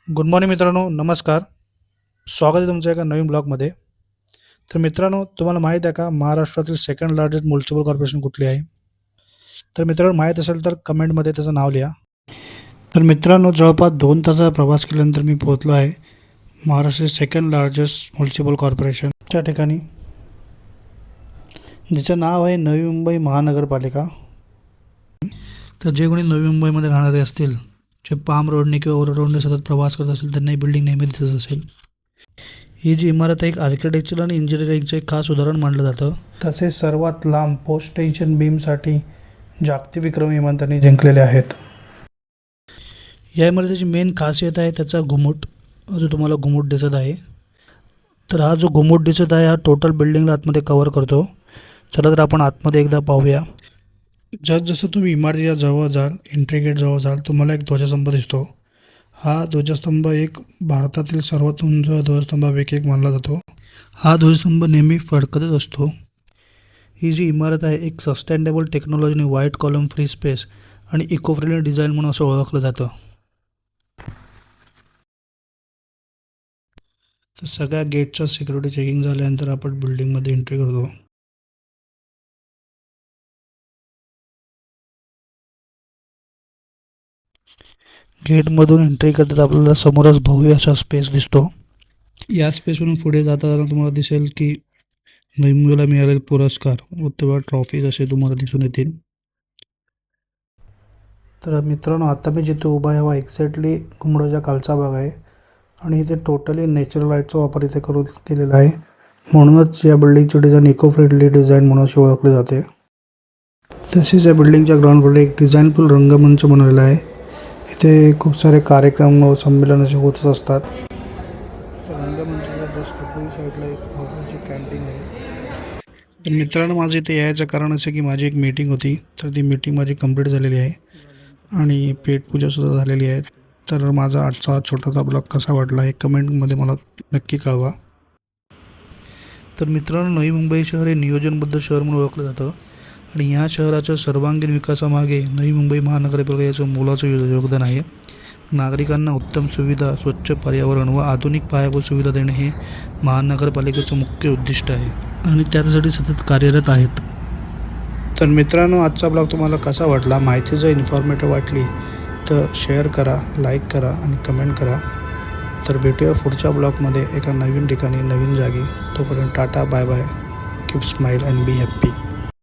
Good morning मित्रांनो, नमस्कार. स्वागत आहे तुमच्या एका नवीन ब्लॉगमध्ये. तर मित्रांनो, तुम्हाला माहीत आहे का महाराष्ट्रातील सेकंड लार्जेस्ट म्युनिसिपल कॉर्पोरेशन कुठली आहे? तर मित्रांनो, माहीत असेल तर कमेंटमध्ये त्याचं नाव लिहा. तर मित्रांनो, जवळपास 2 तासाचा प्रवास केल्यानंतर मी पोहोचलो आहे महाराष्ट्रातील सेकंड लार्जेस्ट म्युनिसिपल कॉर्पोरेशनच्या ठिकाणी, जिचं नाव आहे नवी मुंबई महानगरपालिका. तर जे कोणी नवी मुंबईमध्ये राहणारे असतील, जे पाम रोडने किंवा ओव्हर रोडने सतत प्रवास करत असेल, त्यांना ही बिल्डिंग नेहमी दिसत असेल. ही जी इमारत आहे, एक आर्किटेक्चर आणि इंजिनिअरिंगचं एक खास उदाहरण मानलं जातं. तसेच सर्वात लांब पोस्ट टेन्शन बीमसाठी जागतिक विक्रम इमान त्यांनी जिंकलेले आहेत. या इमारतीची मेन खासियत आहे त्याचा घुमट, जो तुम्हाला घुमट दिसत आहे. तर हा जो घुमट दिसत आहे, हा टोटल बिल्डिंगला आतमध्ये कव्हर करतो. चला तर आपण आतमध्ये एकदा पाहूया. जसं तुम्ही इमारतीच्या जवळ जाल, एंट्री गेट जवळ जाल, तुम्हाला एक ध्वजस्तंभ दिसतो. हा ध्वजस्तंभ एक भारतातील सर्वात उंच ध्वजस्तंभापैकी एक मानला जातो. हा ध्वजस्तंभ नेहमी फडकतच असतो. ही जी इमारत आहे, एक सस्टेनेबल टेक्नॉलॉजीने व्हाईट कॉलम फ्री स्पेस आणि इको फ्रेंडली डिझाईन म्हणून असं ओळखलं जातं. तर सगळ्या गेटचं सिक्युरिटी चेकिंग झाल्यानंतर आपण बिल्डिंगमध्ये एंट्री करतो. गेटमधून एंट्री करतात आपल्याला समोरच भव्य असा स्पेस दिसतो. या स्पेसवरून पुढे जाताना तुम्हाला दिसेल की नवी मुंबईला मिळालेले पुरस्कार व तेव्हा ट्रॉफीज असे तुम्हाला दिसून येतील. तर मित्रांनो, आता मी जिथे उभा आहे हा एक्झॅक्टली घुमडाच्या खालचा भाग आहे आणि इथे टोटली नॅचरल लाईटचा वापर इथे करून केलेला आहे. म्हणूनच या बिल्डिंगची डिझाईन इको फ्रेंडली डिझाईन म्हणून अशी ओळखली जाते. तसेच या बिल्डिंगच्या ग्राउंड फ्लोअरला एक डिझाईनफुल रंगमंच बनवलेला आहे. इथे खूप सारे कार्यक्रम व संमेलन असे होतच असतात. तर रंगमंचाच्या जस्ट अपोजिट साईडला एक भव्यची कॅन्टीन आहे. तर मित्रांनो, माझं इथे यायचं कारण असं की माझी एक मीटिंग होती, तर ती मीटिंग माझी कंप्लीट झालेली आहे आणि पेटपूजासुद्धा झालेली आहे. तर माझा आजचा छोटासा ब्लॉग कसा वाटला हे कमेंटमध्ये मला नक्की कळवा. तर मित्रांनो, नवी मुंबई शहर हे नियोजनबद्ध शहर म्हणून ओळखलं जातं आणि ह्या शहराच्या सर्वांगीण विकासामागे नवी मुंबई महानगरपालिकेचं मोलाचं योगदान आहे. नागरिकांना उत्तम सुविधा, स्वच्छ पर्यावरण व आधुनिक पायाभूत सुविधा देणे हे महानगरपालिकेचं मुख्य उद्दिष्ट आहे आणि त्यासाठी सतत कार्यरत आहेत. तर मित्रांनो, आजचा ब्लॉग तुम्हाला कसा वाटला? माहिती जर इन्फॉर्मेटिव्ह वाटली तर शेअर करा, लाईक करा आणि कमेंट करा. तर भेटूया पुढच्या ब्लॉगमध्ये एका नवीन ठिकाणी, नवीन जागी. तोपर्यंत tata, bye bye, keep smile and be happy.